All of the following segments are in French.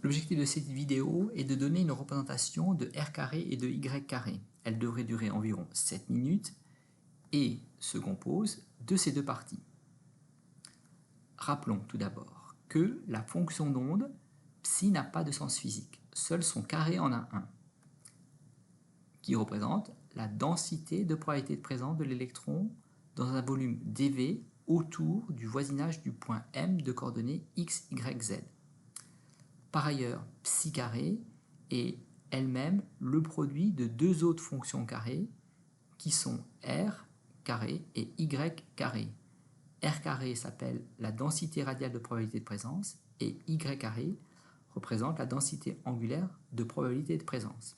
L'objectif de cette vidéo est de donner une représentation de r carré et de y carré. Elle devrait durer environ 7 minutes et se compose de ces deux parties. Rappelons tout d'abord que la fonction d'onde psi n'a pas de sens physique, seul son carré en a un, qui représente la densité de probabilité de présence de l'électron dans un volume dV autour du voisinage du point M de coordonnées x, y, z. Par ailleurs, psi carré est elle-même le produit de deux autres fonctions carrées qui sont r carré et y carré. R carré s'appelle la densité radiale de probabilité de présence et y carré représente la densité angulaire de probabilité de présence.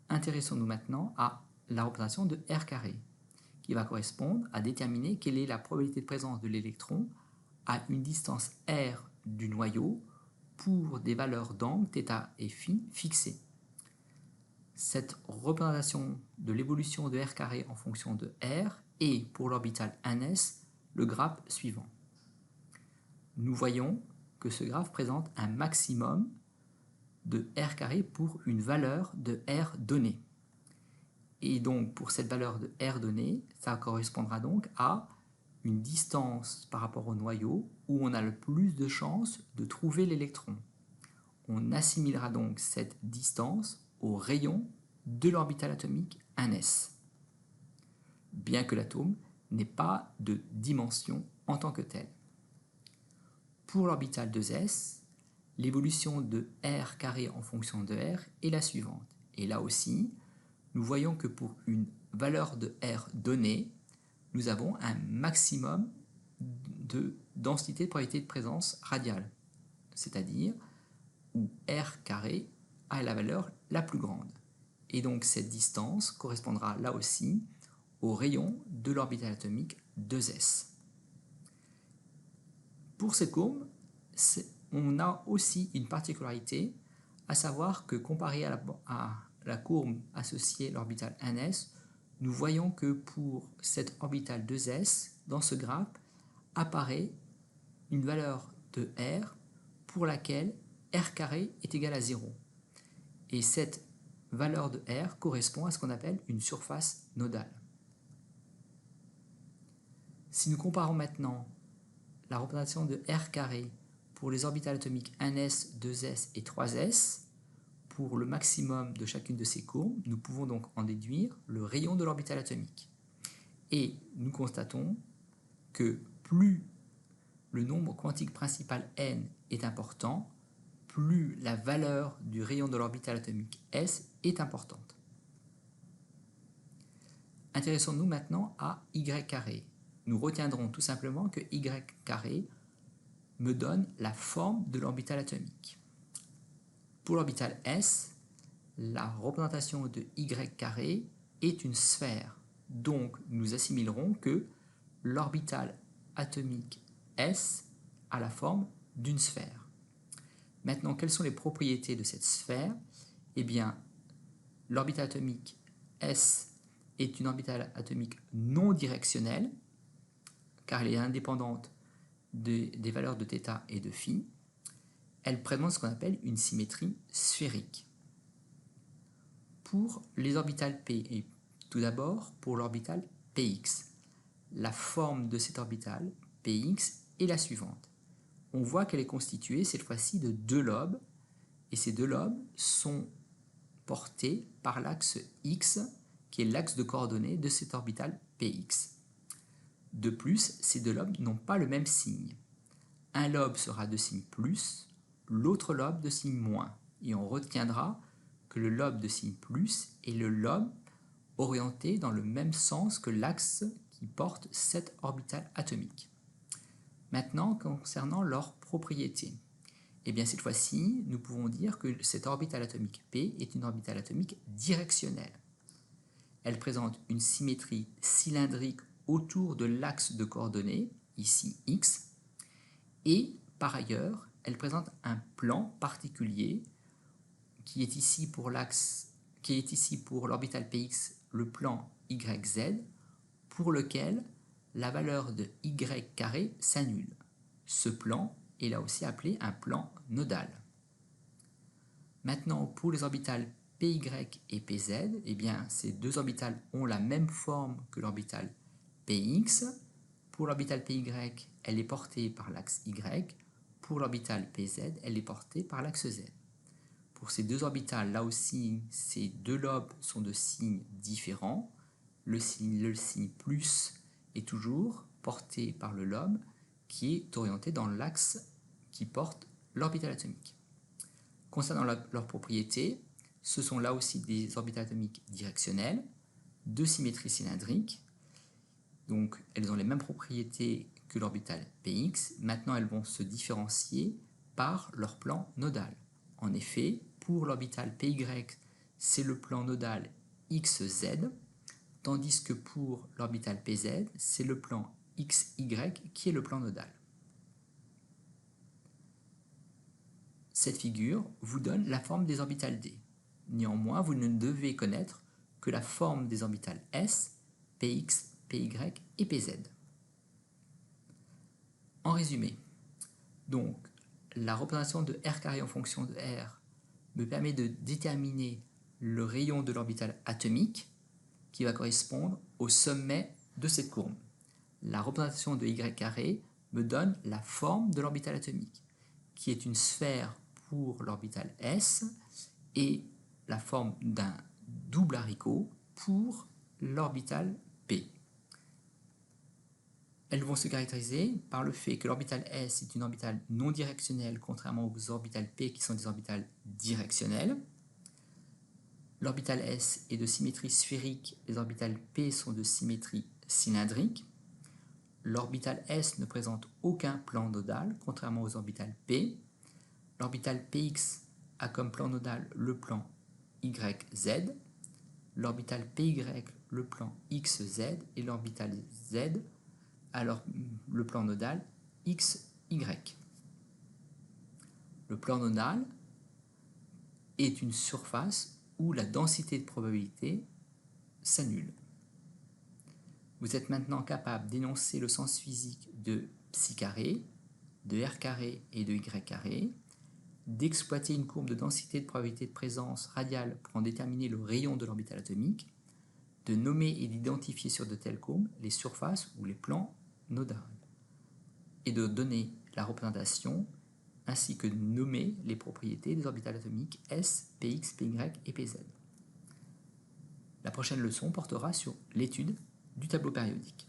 Intéressons-nous maintenant à la représentation de r carré, qui va correspondre à déterminer quelle est la probabilité de présence de l'électron à une distance r du noyau pour des valeurs d'angle θ et φ fixées. Cette représentation de l'évolution de r carré en fonction de r est pour l'orbital 1s le graphe suivant. Nous voyons que ce graphe présente un maximum de r carré pour une valeur de r donnée. Et donc pour cette valeur de r donnée, ça correspondra donc à une distance par rapport au noyau où on a le plus de chances de trouver l'électron. On assimilera donc cette distance au rayon de l'orbital atomique 1s, bien que l'atome n'ait pas de dimension en tant que tel. Pour l'orbital 2s, l'évolution de r carré en fonction de r est la suivante. Et là aussi, nous voyons que pour une valeur de r donnée, nous avons un maximum de densité de probabilité de présence radiale, c'est-à-dire où r carré a la valeur la plus grande. Et donc cette distance correspondra là aussi au rayon de l'orbital atomique 2s. Pour cette courbe, on a aussi une particularité, à savoir que comparé à la courbe associée à l'orbital 1s, nous voyons que pour cette orbitale 2s, dans ce graphe, apparaît une valeur de r pour laquelle r carré est égal à 0. Et cette valeur de r correspond à ce qu'on appelle une surface nodale. Si nous comparons maintenant la représentation de r carré pour les orbitales atomiques 1s, 2s et 3s, pour le maximum de chacune de ces courbes, nous pouvons donc en déduire le rayon de l'orbital atomique. Et nous constatons que plus le nombre quantique principal n est important, plus la valeur du rayon de l'orbital atomique s est importante. Intéressons-nous maintenant à y carré. Nous retiendrons tout simplement que y carré me donne la forme de l'orbital atomique. Pour l'orbital s, la représentation de y carré est une sphère. Donc nous assimilerons que l'orbital atomique s a la forme d'une sphère. Maintenant, quelles sont les propriétés de cette sphère? Eh bien, l'orbital atomique s est une orbitale atomique non directionnelle, car elle est indépendante des valeurs de θ et de φ. Elle présente ce qu'on appelle une symétrie sphérique. Pour les orbitales p, et tout d'abord pour l'orbital px, la forme de cette orbitale px est la suivante. On voit qu'elle est constituée cette fois-ci de deux lobes, et ces deux lobes sont portés par l'axe x, qui est l'axe de coordonnées de cette orbitale px. De plus, ces deux lobes n'ont pas le même signe. Un lobe sera de signe plus, l'autre lobe de signe moins, et on retiendra que le lobe de signe plus est le lobe orienté dans le même sens que l'axe qui porte cette orbitale atomique. Maintenant, concernant leurs propriétés, eh bien cette fois-ci, nous pouvons dire que cette orbitale atomique P est une orbitale atomique directionnelle. Elle présente une symétrie cylindrique autour de l'axe de coordonnées, ici x, et par ailleurs, elle présente un plan particulier qui est ici pour l'orbital px le plan yz, pour lequel la valeur de y carré s'annule. Ce plan est là aussi appelé un plan nodal. Maintenant, pour les orbitales Py et Pz, eh bien, ces deux orbitales ont la même forme que l'orbital Px. Pour l'orbital Py, elle est portée par l'axe Y. Pour l'orbital Pz, elle est portée par l'axe Z. Pour ces deux orbitales, là aussi, ces deux lobes sont de signes différents. Le signe plus est toujours porté par le lobe qui est orienté dans l'axe qui porte l'orbital atomique. Concernant leurs propriétés, ce sont là aussi des orbitales atomiques directionnelles, de symétrie cylindrique. Donc elles ont les mêmes propriétés que l'orbital Px. Maintenant elles vont se différencier par leur plan nodal. En effet, pour l'orbital Py, c'est le plan nodal XZ, tandis que pour l'orbital Pz, c'est le plan XY qui est le plan nodal. Cette figure vous donne la forme des orbitales d. Néanmoins, vous ne devez connaître que la forme des orbitales s, px, py et pz. En résumé, donc, la représentation de r carré en fonction de r me permet de déterminer le rayon de l'orbital atomique qui va correspondre au sommet de cette courbe. La représentation de y carré me donne la forme de l'orbital atomique, qui est une sphère pour l'orbital S et la forme d'un double haricot pour l'orbital P. Elles vont se caractériser par le fait que l'orbital S est une orbitale non directionnelle, contrairement aux orbitales P qui sont des orbitales directionnelles. L'orbital S est de symétrie sphérique, les orbitales P sont de symétrie cylindrique. L'orbital S ne présente aucun plan nodal, contrairement aux orbitales P. L'orbital Px a comme plan nodal le plan YZ. L'orbital Py, le plan XZ. Et l'orbital Z a le plan nodal XY. Le plan nodal est une surface où la densité de probabilité s'annule. Vous êtes maintenant capable d'énoncer le sens physique de psi carré, de r carré et de y carré, d'exploiter une courbe de densité de probabilité de présence radiale pour en déterminer le rayon de l'orbital atomique, de nommer et d'identifier sur de telles courbes les surfaces ou les plans nodaux, et de donner la représentation ainsi que de nommer les propriétés des orbitales atomiques S, Px, Py et Pz. La prochaine leçon portera sur l'étude du tableau périodique.